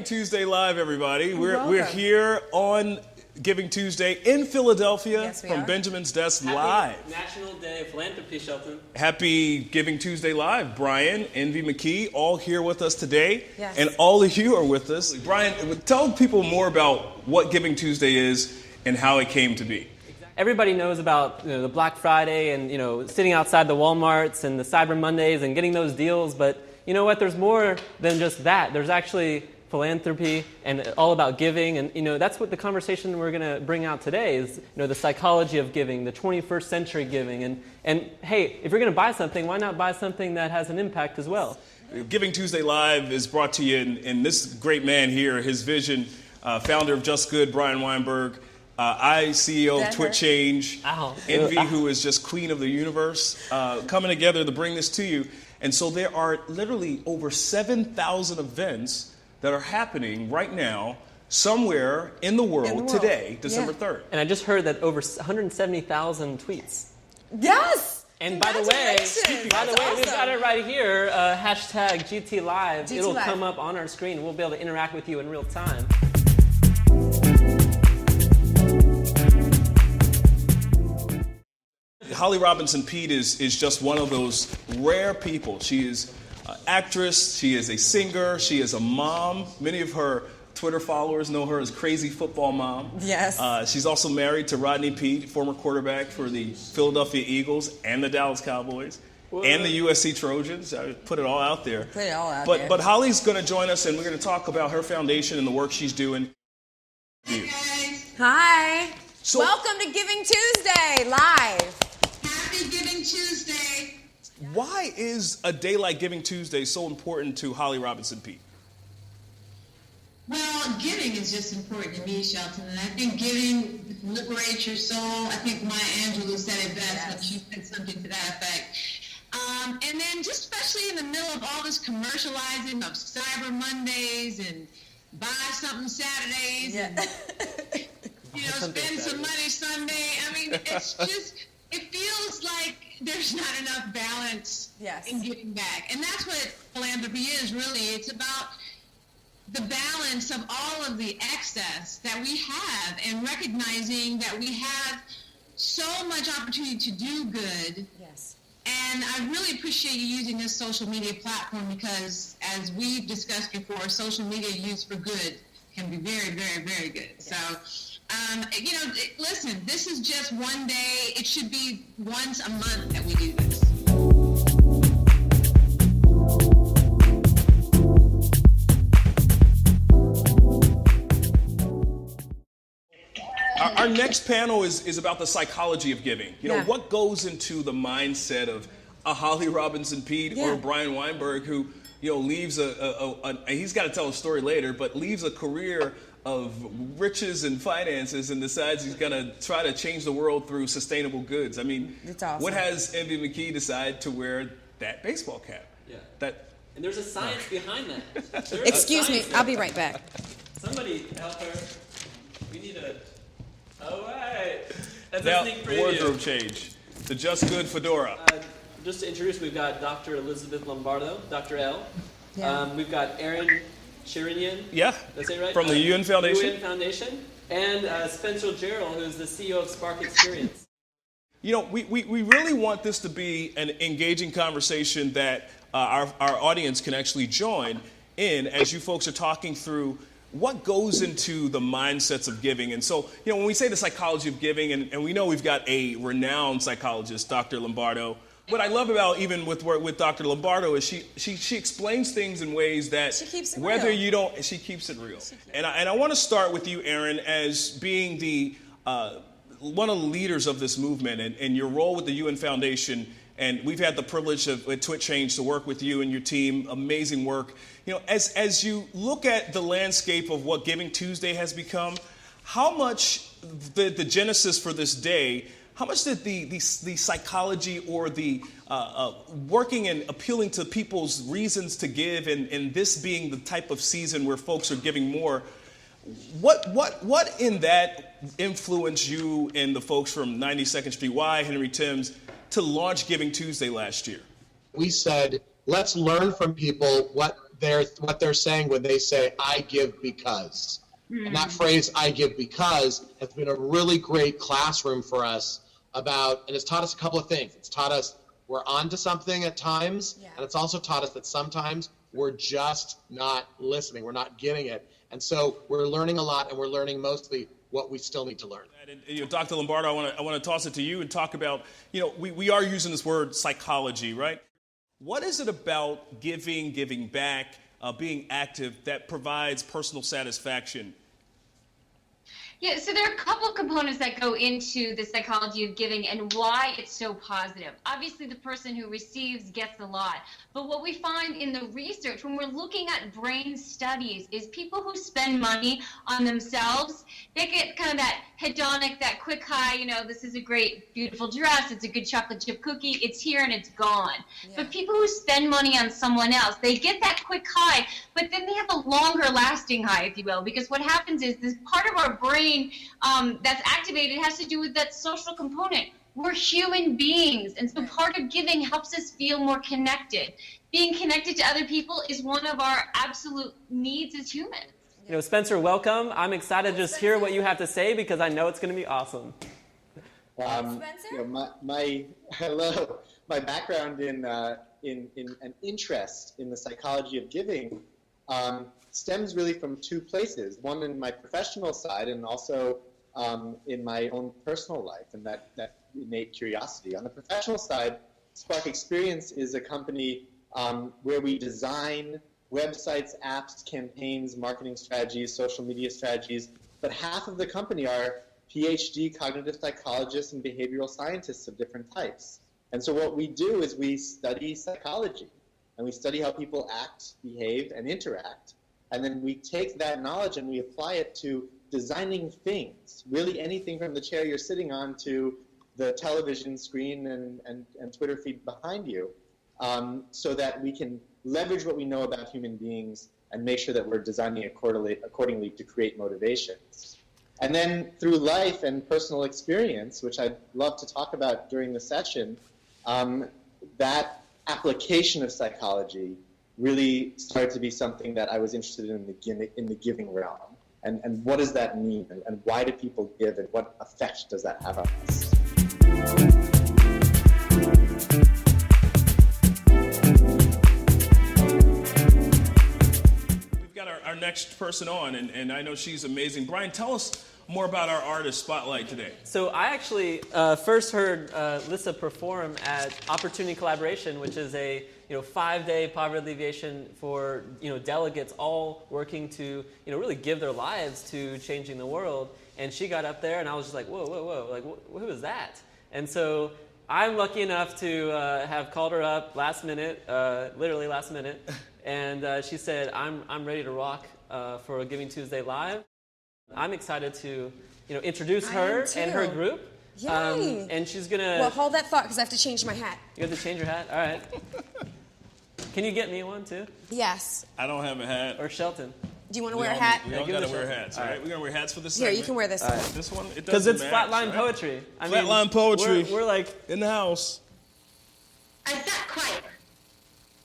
Tuesday Live, everybody. We're here on Giving Tuesday in Philadelphia from Benjamin's Desk live. Happy National Day of Philanthropy, Shelton. Happy Giving Tuesday Live. Brian, Envy McKee, all here with us today. Yes. And all of you are with us. Brian, tell people more about what Giving Tuesday is and how it came to be. Everybody knows about the Black Friday and sitting outside the Walmarts and the Cyber Mondays and getting those deals, but you know what? There's more than just that. There's actually philanthropy and all about giving, and that's what the conversation we're going to bring out today is the psychology of giving, the 21st century giving, and hey, if you're going to buy something, why not buy something that has an impact as well? Giving Tuesday Live is brought to you in this great man here, his vision, founder of Just Good, Brian Weinberg. CEO of TwitchChange, Envy, who is just queen of the universe, coming together to bring this to you. And so there are literally over 7,000 events that are happening right now somewhere in the world today, December 3rd. And I just heard that over 170,000 tweets. Yes! And by the way, awesome. We've got it right here, hashtag GT Live. It'll come up on our screen. We'll be able to interact with you in real time. Holly Robinson Peete is just one of those rare people. She is an actress, she is a singer, she is a mom. Many of her Twitter followers know her as Crazy Football Mom. Yes. She's also married to Rodney Peete, former quarterback for the Philadelphia Eagles and the Dallas Cowboys. Whoa. And the USC Trojans. I put it all out there. Put it all out there. But Holly's going to join us, and we're going to talk about her foundation and the work she's doing. Hey guys. Hi. So, welcome to Giving Tuesday Live. Happy Giving Tuesday. Why is a day like Giving Tuesday so important to Holly Robinson Peete? Well, giving is just important to me, Shelton, and I think giving liberates your soul. I think Maya Angelou said it best when she said something to that effect. And then just especially in the middle of all this commercializing of Cyber Mondays and buy something Saturdays and spend some money Sunday. I mean, it's just... It feels like there's not enough balance in giving back. And that's what philanthropy is, really. It's about the balance of all of the excess that we have and recognizing that we have so much opportunity to do good. Yes. And I really appreciate you using this social media platform because, as we've discussed before, social media used for good can be very, very, very good. Yes. So... listen, this is just one day. It should be once a month that we do this. Our next panel is about the psychology of giving. What goes into the mindset of a Holly Robinson Peete or Brian Weinberg who, leaves he's got to tell a story later, but leaves a career of riches and finances and decides he's going to try to change the world through sustainable goods. I mean, awesome. What has Envy McKee decide to wear that baseball cap? Yeah. And there's a science behind that. Excuse me, I'll be right back. Somebody help her. We need a... Oh, right. That's now, a sneak preview. Wardrobe change. The Just Good fedora. Just to introduce, we've got Dr. Elizabeth Lombardo, Dr. L. Yeah. We've got Aaron Shirinian. Yeah. That's it, right? From the UN Foundation. UN Foundation. And Spencer Gerald, who's the CEO of Spark Experience. We really want this to be an engaging conversation that our audience can actually join in as you folks are talking through what goes into the mindsets of giving. And so, when we say the psychology of giving, and we know we've got a renowned psychologist, Dr. Lombardo. What I love about even with Dr. Lombardo is she explains things in ways that she keeps it whether real. you don't, she keeps it real. And I want to start with you, Aaron, as being the one of the leaders of this movement and your role with the UN Foundation. And we've had the privilege of at TwitchChange to work with you and your team. Amazing work. As you look at the landscape of what Giving Tuesday has become, how much the genesis for this day. How much did the psychology or the working and appealing to people's reasons to give, and this being the type of season where folks are giving more, what in that influenced you and the folks from 92nd Street Y, Henry Timms, to launch Giving Tuesday last year? We said, let's learn from people what what they're saying when they say, I give because. And that phrase, I give because, has been a really great classroom for us and it's taught us a couple of things. It's taught us we're onto something at times, and it's also taught us that sometimes we're just not listening. We're not getting it. And so we're learning a lot, and we're learning mostly what we still need to learn. And, Dr. Lombardo, I want to toss it to you and talk about, we are using this word psychology, right? What is it about giving back, being active that provides personal satisfaction? Yeah, so there are a couple of components that go into the psychology of giving and why it's so positive. Obviously, the person who receives gets a lot. But what we find in the research, when we're looking at brain studies, is people who spend money on themselves, they get kind of that hedonic, that quick high, this is a great, beautiful dress, it's a good chocolate chip cookie, it's here and it's gone. Yeah. But people who spend money on someone else, they get that quick high, but then they have a longer lasting high, if you will, because what happens is this part of our brain that's activated has to do with that social component. We're human beings, and so part of giving helps us feel more connected. Being connected to other people is one of our absolute needs as humans. Spencer, welcome. I'm excited to just hear what you have to say because I know it's going to be awesome. Spencer? Hello. My background in an interest in the psychology of giving stems really from two places. One in my professional side and also in my own personal life and that innate curiosity. On the professional side, Spark Experience is a company where we design websites, apps, campaigns, marketing strategies, social media strategies, but half of the company are PhD cognitive psychologists and behavioral scientists of different types. And so what we do is we study psychology, and we study how people act, behave, and interact. And then we take that knowledge and we apply it to designing things, really anything from the chair you're sitting on to the television screen and Twitter feed behind you, so that we can leverage what we know about human beings and make sure that we're designing accordingly to create motivations. And then through life and personal experience, which I'd love to talk about during the session, that application of psychology really started to be something that I was interested in the giving realm. And what does that mean? And why do people give? And what effect does that have on us? We've got our next person on, and I know she's amazing. Brian, tell us more about our artist spotlight today. So I actually first heard Lissa perform at Opportunity Collaboration, which is a 5-day poverty alleviation for delegates all working to really give their lives to changing the world. And she got up there, and I was just like, whoa, like who is that? And so I'm lucky enough to have called her up last minute, literally last minute, and she said, I'm ready to rock for a Giving Tuesday Live. I'm excited to, introduce her and her group. Yay! And she's gonna. Well, hold that thought because I have to change my hat. You have to change your hat. All right. Can you get me one too? Yes. I don't have a hat. Or Shelton. Do you want to wear a hat? We all give got to it a wear shot. hats, All right? right. We're gonna wear hats for this Here, segment. you can wear this one. This one, it doesn't Because it's match, flatline right? poetry. Flatline poetry. We're like in the house. I sat quiet.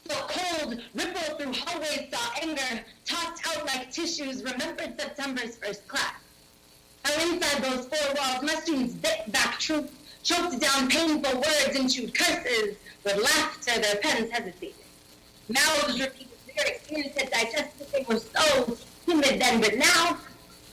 Felt cold, ripple through hallways, saw anger, tossed out like tissues, remembered September's first class. How inside those four walls, my students bit back truth, choked down painful words and chewed curses. With laughter, their pens hesitated. Mouths repeated lyrics, ears had digested. They were so humid then, but now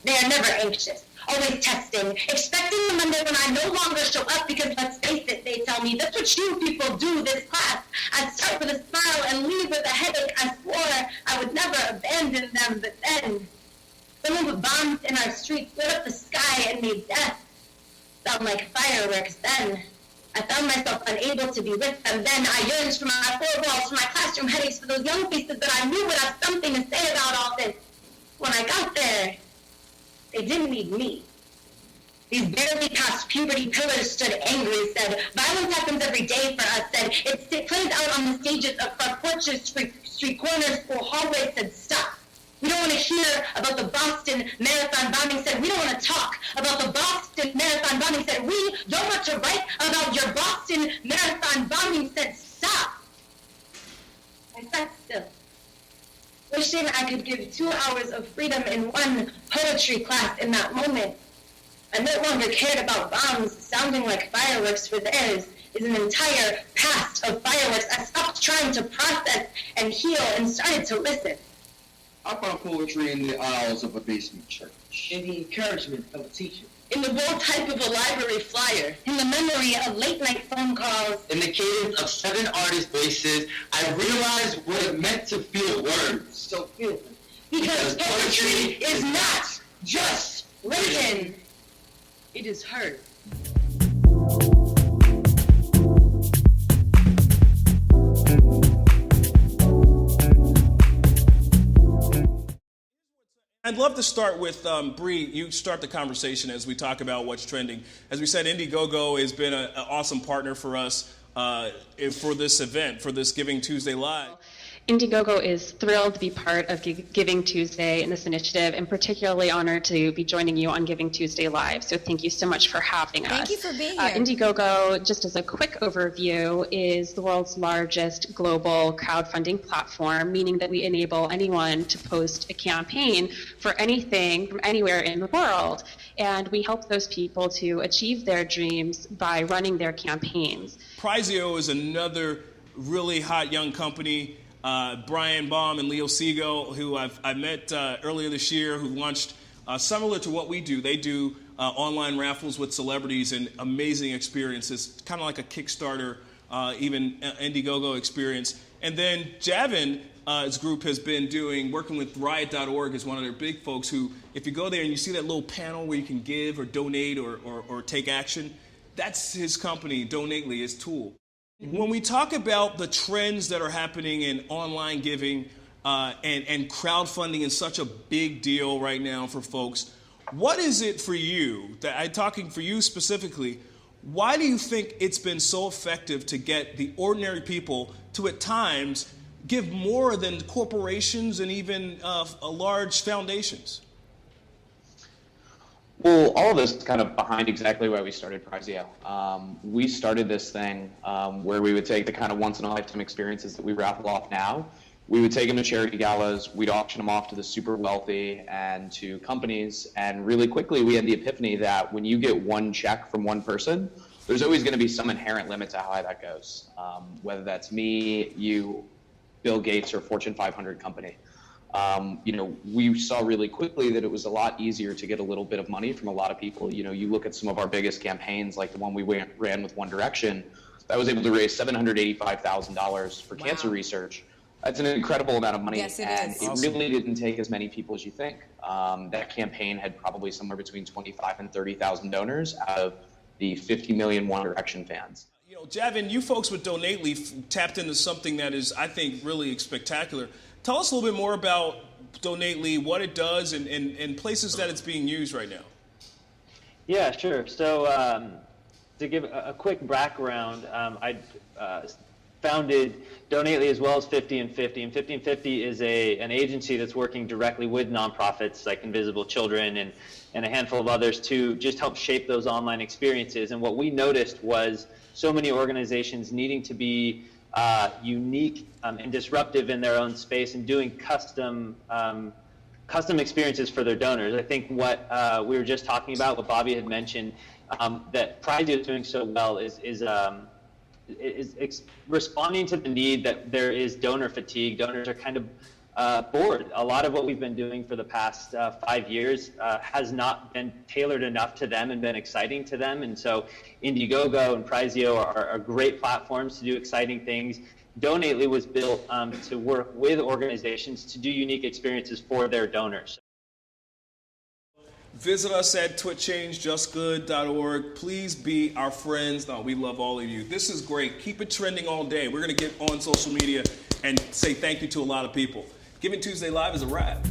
they are never anxious, always testing, expecting the Monday when I no longer show up because, let's face it, they tell me, that's what you people do this class. I'd start with a smile and leave with a headache. I swore I would never abandon them, but then someone put bombs in our streets, lit up the sky, and made death sound like fireworks. Then I found myself unable to be with them. Then I yearned for my four walls, for my classroom headaches, for those young faces that I knew would have something to say about all this. When I got there, they didn't need me. These barely past puberty pillars stood angry, said, violence happens every day for us, said, it plays out on the stages of front porches, street corners, school hallways, said, stop. We don't want to hear about the Boston Marathon bombing, said, we don't want to talk about the Boston Marathon bombing, said, we don't want to write about your Boston Marathon bombing, said, stop. I sat still. could give 2 hours of freedom in one poetry class in that moment. I no longer cared about bombs sounding like fireworks, for theirs is an entire past of fireworks. I stopped trying to process and heal and started to listen. I found poetry in the aisles of a basement church. In the encouragement of a teacher. In the wallpaper of a library flyer. In the memory of late-night phone calls. In the cadence of 7 artists' voices, I realized what it meant to feel words. So feel them. Because poetry is not just written. It is heard. I'd love to start with Bree. You start the conversation as we talk about what's trending. As we said, IndieGoGo has been an awesome partner for us for this event, for this Giving Tuesday Live. IndieGoGo is thrilled to be part of Giving Tuesday and this initiative, and particularly honored to be joining you on Giving Tuesday Live. So thank you so much for having us. Thank you for being here. IndieGoGo, just as a quick overview, is the world's largest global crowdfunding platform, meaning that we enable anyone to post a campaign for anything from anywhere in the world. And we help those people to achieve their dreams by running their campaigns. Prizeo is another really hot young company. Brian Baum and Leo Segal, who I met earlier this year, who launched similar to what we do. They do online raffles with celebrities and amazing experiences, kind of like a Kickstarter, even IndieGoGo experience. And then JaBig's group has been working with Riot.org is one of their big folks who, if you go there and you see that little panel where you can give or donate or take action, that's his company, Donately, his tool. When we talk about the trends that are happening in online giving and crowdfunding is such a big deal right now for folks, what is it for you, I'm talking for you specifically, why do you think it's been so effective to get the ordinary people to at times give more than corporations and even large foundations? Well, all of this is kind of behind exactly why we started Prizeo. We started this thing where we would take the kind of once-in-a-lifetime experiences that we raffle off now. We would take them to charity galas, we'd auction them off to the super wealthy and to companies, and really quickly we had the epiphany that when you get one check from one person, there's always going to be some inherent limit to how high that goes, whether that's me, you, Bill Gates, or Fortune 500 company. We saw really quickly that it was a lot easier to get a little bit of money from a lot of people. You look at some of our biggest campaigns, like the one we ran with One Direction, that was able to raise $785,000 for cancer research. That's an incredible amount of money. Yes, it and is. It Awesome. really didn't take as many people as you think. That campaign had probably somewhere between 25 and 30,000 donors out of the 50 million One Direction fans. JaBig, you folks with Donately tapped into something that is, I think, really spectacular. Tell us a little bit more about Donately, what it does, and places that it's being used right now. Yeah, sure. So to give a quick background, I founded Donately as well as 50 and 50. And 50 and 50 is an agency that's working directly with nonprofits like Invisible Children and a handful of others to just help shape those online experiences. And what we noticed was so many organizations needing to be unique and disruptive in their own space and doing custom experiences for their donors. I think what we were just talking about, what Bobby had mentioned, that Prizeo is doing so well is responding to the need that there is donor fatigue. Donors are kind of bored. A lot of what we've been doing for the past 5 years has not been tailored enough to them and been exciting to them. And so IndieGoGo and Prizeo are great platforms to do exciting things. Donately was built to work with organizations to do unique experiences for their donors. Visit us at twitchange.justgood.org. Please be our friends. No, we love all of you. This is great. Keep it trending all day. We're going to get on social media and say thank you to a lot of people. Giving Tuesday Live is a wrap.